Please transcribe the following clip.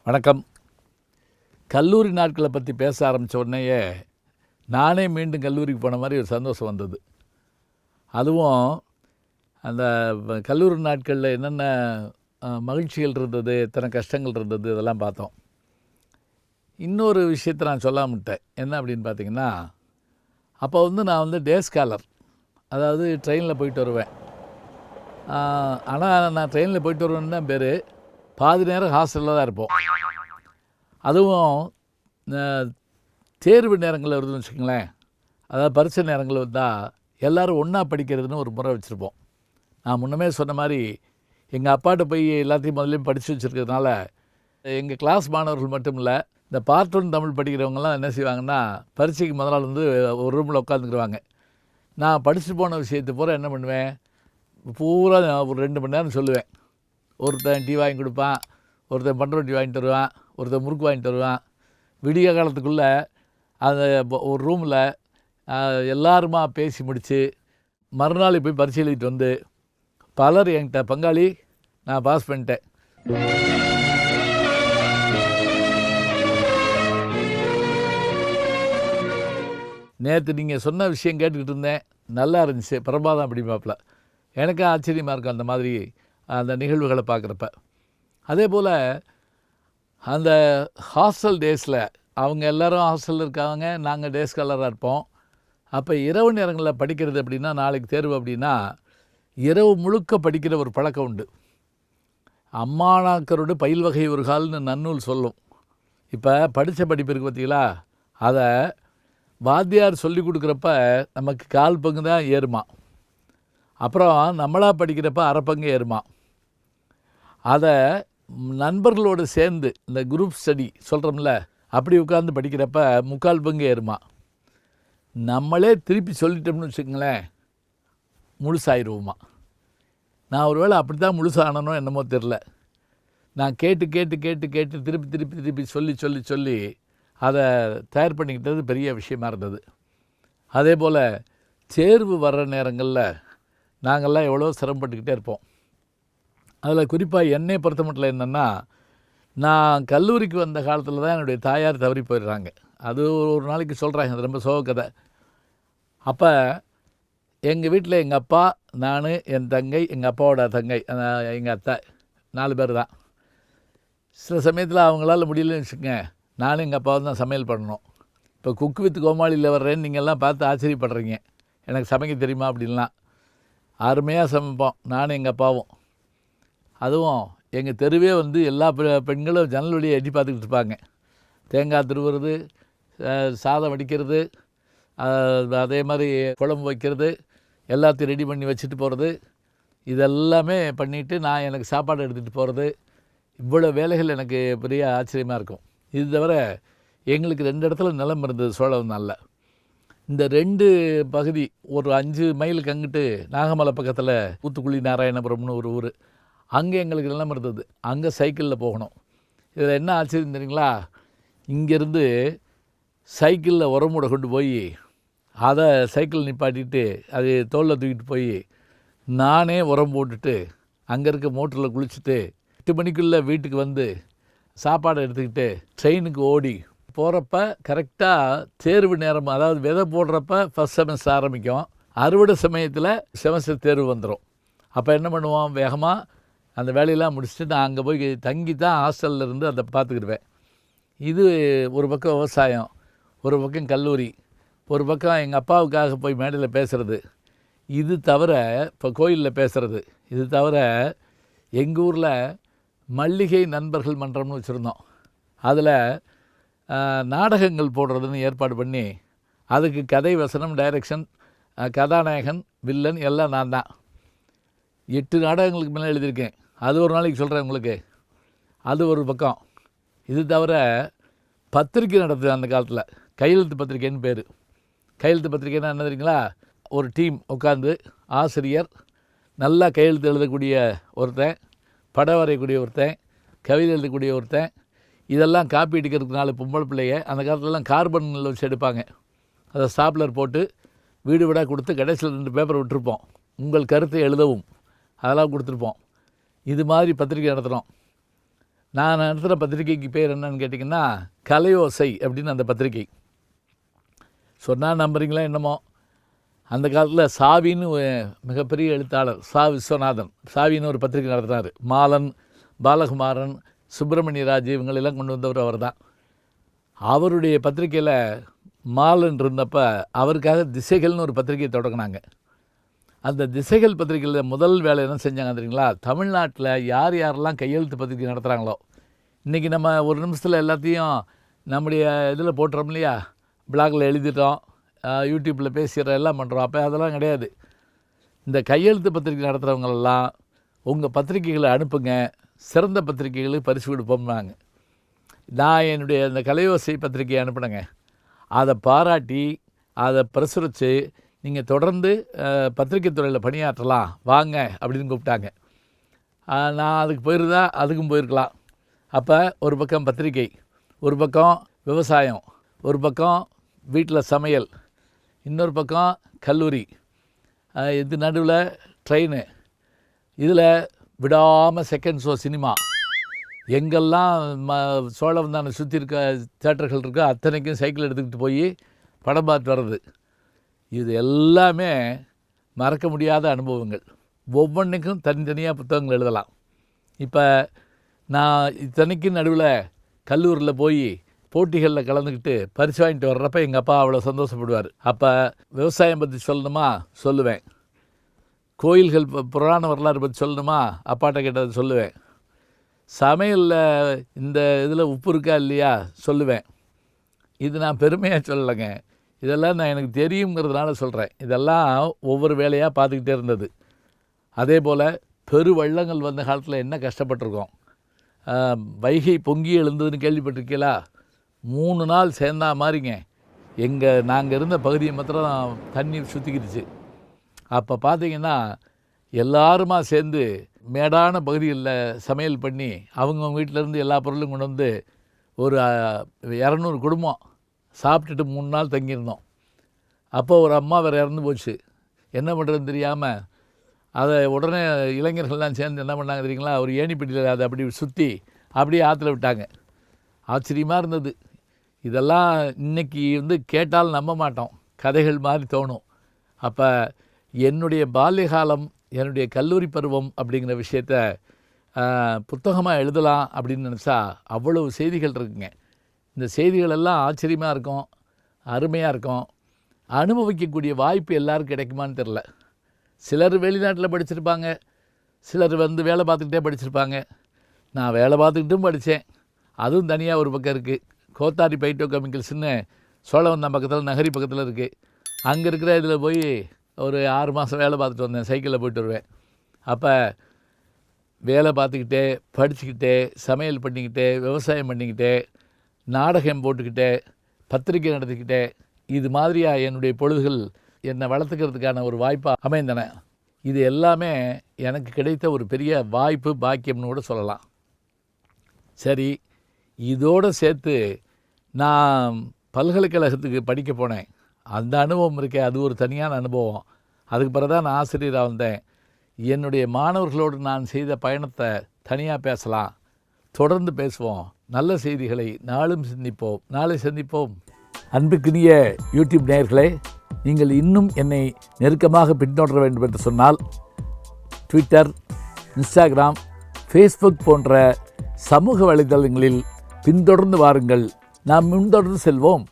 வணக்கம். கல்லூரி நாட்களை பற்றி பேச ஆரம்பித்த உடனேயே நானே மீண்டும் கல்லூரிக்கு போன மாதிரி ஒரு சந்தோஷம் வந்தது. அதுவும் அந்த கல்லூரி நாட்களில் என்னென்ன மகிழ்ச்சிகள் இருந்தது, எத்தனை கஷ்டங்கள் இருந்தது, இதெல்லாம் பார்த்தோம். இன்னொரு விஷயத்தை நான் சொல்லாமட்டேன். என்ன அப்படின்னு பார்த்தீங்கன்னா, அப்போ நான் டே ஸ்காலர், அதாவது ட்ரெயினில் போயிட்டு வருவேன். ஆனால் நான் ட்ரெயினில் போயிட்டு வருவேன்னு தான் பேர். பாதி நேரம் ஹாஸ்டலில் தான் இருப்போம். அதுவும் தேர்வு நேரங்களில் வருதுன்னு வச்சுக்கோங்களேன், அதாவது பரீட்சை நேரங்களில் வந்தால் எல்லோரும் ஒன்றா படிக்கிறதுன்னு ஒரு முறை வச்சுருப்போம். நான் முன்னமே சொன்ன மாதிரி எங்கள் அப்பாட்ட போய் எல்லாத்தையும் முதலையும் படித்து வச்சுருக்கிறதுனால எங்கள் கிளாஸ் மாணவர்கள் மட்டும் இல்லை, இந்த பார்ட் 1 தமிழ் படிக்கிறவங்கலாம் என்ன செய்வாங்கன்னா, பரீட்சைக்கு முதல் நாள் ஒரு ரூமில் உட்காந்துக்கிடுவாங்க. நான் படிச்சுட்டு போன விஷயத்தை பூரா என்ன பண்ணுவேன், பூரா ஒரு 2 மணி நேரம் சொல்லுவேன். ஒருத்தன் டீ வாங்கி கொடுப்பான், ஒருத்தன் பண்ருட்டி வாங்கிட்டு வருவான், ஒருத்தன் முறுக்கு வாங்கிட்டு வருவான். விடிய காலத்துக்குள்ளே அந்த ஒரு ரூமில் எல்லாருமா பேசி முடித்து மறுநாள் போய் பரிசு எழுதிட்டு வந்து பலர் என்கிட்ட, பங்காளி நான் பாஸ் பண்ணிட்டேன், நேற்று நீங்கள் சொன்ன விஷயம் கேட்டுக்கிட்டு இருந்தேன், நல்லா இருந்துச்சு, பிரபாதம் அப்படிம்பாப்பில். எனக்கு ஆச்சரியமாக இருக்கும் அந்த மாதிரி அந்த நிகழ்வுகளை பார்க்குறப்ப. அதே போல் அந்த ஹாஸ்டல் டேஸில் அவங்க எல்லோரும் ஹாஸ்டலில் இருக்காங்க, நாங்கள் டே ஸ்காலராக இருப்போம். அப்போ இரவு நேரங்களில் படிக்கிறது அப்படின்னா, நாளைக்கு தேர்வு அப்படின்னா இரவு முழுக்க படிக்கிற ஒரு பழக்கம் உண்டு. அம்மானாக்கரோடு பயில் வகை ஒரு கால்னு நன்னூல் சொல்லும். இப்போ படித்த படிப்பு இருக்குது பார்த்தீங்களா, அதை வாத்தியார் சொல்லி கொடுக்குறப்ப நமக்கு 1/4 பங்கு தான் ஏறுமா, அப்புறம் நம்மளாக படிக்கிறப்ப அரை பங்கு ஏறுமா. அதை நண்பர்களோடு சேர்ந்து இந்த குரூப் ஸ்டடி சொல்கிறோம்ல, அப்படி உட்காந்து படிக்கிறப்ப 3/4 பங்கு ஏறுமா. நம்மளே திருப்பி சொல்லிட்டோம்னு வச்சுக்கோங்களேன், முழுசாயிருவோமா. நான் ஒரு வேளை அப்படி தான் முழுசானனோ என்னமோ தெரில. நான் கேட்டு கேட்டு கேட்டு கேட்டு திருப்பி திருப்பி திருப்பி சொல்லி சொல்லி சொல்லி அதை தயார் பண்ணிக்கிட்டது பெரிய விஷயமா இருந்தது. அதே போல் தேர்வு வர்ற நேரங்களில் நாங்கள்லாம் எவ்வளோ சிரமப்பட்டுக்கிட்டே இருப்போம். அதில் குறிப்பாக என்னை பொறுத்த மட்டும் என்னென்னா, நான் கல்லூரிக்கு வந்த காலத்தில் தான் என்னுடைய தாயார் தவறி போயிடுறாங்க. அது ஒரு நாளைக்கு சொல்கிறாங்க, அது ரொம்ப சோக கதை. அப்போ எங்கள் வீட்டில் எங்கள் அப்பா, நான், என் தங்கை, எங்கள் அப்பாவோட தங்கை, எங்கள் அத்தை, 4 பேர் தான். சில சமயத்தில் அவங்களால முடியலன்னு வச்சுக்கோங்க, நானும் எங்கள் அப்பாவும் தான் சமையல் பண்ணணும். இப்போ குக்கு வித் கோமாளியில் வர்றேன்னு நீங்கள்லாம் பார்த்து ஆச்சரியப்படுறீங்க, எனக்கு சமைக்க தெரியுமா அப்படின்லாம். அருமையாக சமைப்போம் நானும் எங்கள் அப்பாவும். அதுவும் எங்கள் தெருவே எல்லா பெண்களும் ஜன்னல் வழியை எட்டி பார்த்துக்கிட்டு இருப்பாங்க. தேங்காய் திருவுறது, சாதம் வடிக்கிறது, அதே மாதிரி குழம்பு வைக்கிறது, எல்லாத்தையும் ரெடி பண்ணி வச்சுட்டு போகிறது, இதெல்லாமே பண்ணிவிட்டு நான் எனக்கு சாப்பாடு எடுத்துகிட்டு போகிறது. இவ்வளோ வேலைகள் எனக்கு பெரிய ஆச்சரியமாக இருக்கும். இது தவிர எங்களுக்கு 2 இடத்துல நிலம் இருந்தது சோழவந்தானில். இந்த 2 பகுதி ஒரு 5 மைலுக்கு அங்கிட்டு நாகமலை பக்கத்தில் ஊத்துக்குழி நாராயணபுரம்னு ஒரு ஊர், அங்கே எங்களுக்கு நிலம் இருந்தது. அங்கே சைக்கிளில் போகணும். இதில் என்ன ஆச்சரியம் தெரியுங்களா, இங்கேருந்து சைக்கிளில் உரமூடை கொண்டு போய் அதை சைக்கிள் நிப்பாட்டிட்டு அது தோளில் தூக்கிட்டு போய் நானே உரம் போட்டுட்டு அங்கே இருக்க மோட்டரில் குளிச்சுட்டு 8 மணிக்குள்ளே வீட்டுக்கு வந்து சாப்பாடை எடுத்துக்கிட்டு ட்ரெயினுக்கு ஓடி போகிறப்ப கரெக்டாக தேர்வு நேரம், அதாவது விதை போடுறப்ப ஃபஸ்ட் செமஸ்டர் ஆரம்பிக்கும், அறுவடை சமயத்தில் செமஸ்டர் தேர்வு வந்துடும். அப்போ என்ன பண்ணுவோம், வேகமாக அந்த வேலையெல்லாம் முடிச்சுட்டு நான் அங்கே போய் தங்கி தான் ஹாஸ்டலில் இருந்து அதை பார்த்துக்கிடுவேன். இது ஒரு பக்கம் விவசாயம், ஒரு பக்கம் கல்லூரி, ஒரு பக்கம் எங்கள் அப்பாவுக்காக போய் மேடையில் பேசுகிறது, இது தவிர இப்போ கோயிலில் பேசுகிறது, இது தவிர எங்கள் ஊரில் மல்லிகை நண்பர்கள் மன்றம்னு வச்சுருந்தோம். அதில் நாடகங்கள் போடுறதுன்னு ஏற்பாடு பண்ணி அதுக்கு கதை வசனம், டைரக்ஷன், கதாநாயகன், வில்லன் எல்லாம் நான் தான். 8 நாடகங்களுக்கு மேலே எழுதியிருக்கேன். அது ஒரு நாளைக்கு சொல்கிறேன் உங்களுக்கு. அது ஒரு பக்கம். இது தவிர பத்திரிக்கை நடத்துது அந்த காலத்தில், கையெழுத்து பத்திரிக்கைன்னு பேர். கையெழுத்து பத்திரிக்கைன்னா என்ன தெரியுங்களா, ஒரு டீம் உட்காந்து ஆசிரியர், நல்லா கையெழுத்து எழுதக்கூடிய ஒருத்தன், படம் வரையக்கூடிய ஒருத்தன், கவிதை எழுதக்கூடிய ஒருத்தன், இதெல்லாம் காப்பி அடிக்கிறதுக்கு 4 பொம்பளை பிள்ளைய. அந்த காலத்துலலாம் கார்பனில் வச்சு எடுப்பாங்க. அதை ஸ்டாப்லர் போட்டு வீடு வீடாக கொடுத்து கடைசியில் 2 பேப்பர் விட்டுருப்போம், உங்கள் கருத்தை எழுதவும், அதெல்லாம் கொடுத்துருப்போம். இது மாதிரி பத்திரிக்கை நடத்துகிறோம். நான் நடத்துகிற பத்திரிகைக்கு பேர் என்னன்னு கேட்டிங்கன்னா கலையோசை அப்படின்னு அந்த பத்திரிகை. சொன்னால் நம்புறீங்களா என்னமோ, அந்த காலத்தில் சாவின்னு மிகப்பெரிய எழுத்தாளர் விஸ்வநாதன் சாவின்னு ஒரு பத்திரிகை நடத்தினார். மாலன், பாலகுமாரன், சுப்பிரமணிய ராஜு இவங்களெல்லாம் கொண்டு வந்தவர் அவர் தான். அவருடைய பத்திரிக்கையில் மாலன் இருந்தப்போ அவருக்காக திசைகள்னு ஒரு பத்திரிகையை தொடங்கினாங்க. அந்த திசைகள் பத்திரிகையில் முதல் வேலை என்ன செஞ்சாங்க தெரியுங்களா, தமிழ்நாட்டில் யார் யாரெல்லாம் கையெழுத்து பத்திரிகை நடத்துகிறாங்களோ, இன்றைக்கி நம்ம ஒரு நிமிஷத்தில் எல்லாத்தையும் நம்முடைய இதில் போட்டுறோம் இல்லையா, பிளாகில் எழுதிட்டோம், யூடியூப்பில் பேசுகிறோம், எல்லாம் பண்ணுறோம். அப்போ அதெல்லாம் கிடையாது. இந்த கையெழுத்து பத்திரிகை நடத்துகிறவங்களெல்லாம் உங்கள் பத்திரிகைகளை அனுப்புங்க, சிறந்த பத்திரிகைகளுக்கு பரிசு கொடுப்போம்னாங்க. நான் என்னுடைய இந்த கலையோசை பத்திரிகையை அனுப்பினேங்க. அதை பாராட்டி அதை பிரசுரித்து நீங்கள் தொடர்ந்து பத்திரிகை துறையில் பணியாற்றலாம் வாங்க அப்படின்னு கூப்பிட்டாங்க. நான் அதுக்கு போயிருந்தா அதுக்கும் போயிருக்கலாம். அப்போ ஒரு பக்கம் பத்திரிகை, ஒரு பக்கம் விவசாயம், ஒரு பக்கம் வீட்டில் சமையல், இன்னொரு பக்கம் கல்லூரி, இது நடுவில் ட்ரெயின், இதில் விடாமல் செகண்ட் ஷோ சினிமா. எங்கெல்லாம் சோழவந்தானை சுற்றி இருக்க தேட்டர்கள் இருக்கோ அத்தனைக்கும் சைக்கிள் எடுத்துக்கிட்டு போய் படம் பார்த்து வர்றது. இது எல்லாமே மறக்க முடியாத அனுபவங்கள். ஒவ்வொன்றுக்கும் தனித்தனியாக புத்தகங்கள் எழுதலாம். இப்போ நான் இத்தனைக்கும் நடுவில் கல்லூரியில் போய் போட்டிகளில் கலந்துக்கிட்டு பரிசு வாங்கிட்டு வர்றப்ப எங்கள் அப்பா அவ்வளோ சந்தோஷப்படுவார். அப்போ விவசாயம் பற்றி சொல்லணுமா சொல்லுவேன், கோயில்கள் புராண வரலாறு பற்றி சொல்லணுமா அப்பாட்ட கேட்டதை சொல்லுவேன், சமையலில் இந்த இதில் உப்பு இருக்கா இல்லையா சொல்லுவேன். இது நான் பெருமையாக சொல்லலைங்க, இதெல்லாம் நான் எனக்கு தெரியுங்கிறதுனால சொல்கிறேன். இதெல்லாம் ஒவ்வொரு வேலையாக பார்த்துக்கிட்டே இருந்தது. அதே போல் பெருவெள்ளங்கள் வந்த காலத்தில் என்ன கஷ்டப்பட்டிருக்கோம். வைகை பொங்கி எழுந்ததுன்னு கேள்விப்பட்டிருக்கீங்களா? 3 நாள் சேர்ந்தா மாதிரிங்க நாங்கள் இருந்த பகுதியை மாத்திரம் தண்ணி சுற்றிக்கிடுச்சு. அப்போ பார்த்தீங்கன்னா எல்லாருமா சேர்ந்து மேடான பகுதிகளில் சமையல் பண்ணி அவங்கவுங்க வீட்டிலேருந்து எல்லா பொருளும் கொண்டு வந்து ஒரு 200 குடும்பம் சாப்பிட்டுட்டு 3 நாள் தங்கியிருந்தோம். அப்போ ஒரு அம்மா வேறு இறந்து போச்சு. என்ன பண்ணுறதுன்னு தெரியாமல் அதை உடனே இளைஞர்கள்லாம் சேர்ந்து என்ன பண்ணாங்க தெரியுங்களா, ஒரு ஏணிப்பட்டியில் அதை அப்படி சுற்றி அப்படியே ஆற்றுல விட்டாங்க. ஆச்சரியமாக இருந்தது. இதெல்லாம் இன்றைக்கி கேட்டால் நம்ப மாட்டோம், கதைகள் மாதிரி தோணும். அப்போ என்னுடைய பால்யகாலம், என்னுடைய கல்லூரி பருவம் அப்படிங்கிற விஷயத்த புத்தகமாக எழுதலாம் அப்படின்னு நினச்சா அவ்வளவு செய்திகள் இருக்குங்க. இந்த செய்திகளெல்லாம் ஆச்சரியமாக இருக்கும், அருமையாக இருக்கும். அனுபவிக்கக்கூடிய வாய்ப்பு எல்லாருக்கும் கிடைக்குமான்னு தெரில. சிலர் வெளிநாட்டில் படிச்சிருப்பாங்க, சிலர் வேலை பார்த்துக்கிட்டே படிச்சிருப்பாங்க. நான் வேலை பார்த்துக்கிட்டும் படித்தேன், அதுவும் தனியாக ஒரு பக்கம் இருக்குது. கோத்தாரி பைட்டோ கெமிக்கல்ஸ்னு சோழவந்தான் பக்கத்தில் நகரி பக்கத்தில் இருக்குது. அங்கே இருக்கிற இதில் போய் ஒரு 6 மாதம் வேலை பார்த்துட்டு வந்தேன், சைக்கிளில் போய்ட்டு வருவேன். அப்போ வேலை பார்த்துக்கிட்டே படிச்சுக்கிட்டே சமையல் பண்ணிக்கிட்டே விவசாயம் பண்ணிக்கிட்டே நாடகம் போட்டுக்கிட்டே பத்திரிக்கை நடத்திக்கிட்டே இது மாதிரியாக என்னுடைய பொழுதுகள் என்னை வளர்த்துக்கிறதுக்கான ஒரு வாய்ப்பாக அமைந்தன. இது எல்லாமே எனக்கு கிடைத்த ஒரு பெரிய வாய்ப்பு, பாக்கியம்னு கூட சொல்லலாம். சரி, இதோடு சேர்த்து நான் பல்கலைக்கழகத்துக்கு படிக்க போனேன். அந்த அனுபவம் இருக்கே, அது ஒரு தனியான அனுபவம். அதுக்கு பிறகு தான் நான் ஆசிரியராக வந்தேன். என்னுடைய மாணவர்களோடு நான் செய்த பயணத்தை தனியாக பேசலாம், தொடர்ந்து பேசுவோம். நல்ல செய்திகளை நாளும் சிந்திப்போம், நாளை சந்திப்போம். அன்புக்குரிய யூடியூப் நேயர்களே, நீங்கள் இன்னும் என்னை நெருக்கமாக பின்தொடர வேண்டும் என்று சொன்னால் ட்விட்டர், இன்ஸ்டாகிராம், ஃபேஸ்புக் போன்ற சமூக வலைதளங்களில் பின்தொடர்ந்து வாருங்கள். நாம் முன்தொடர்ந்து செல்வோம்.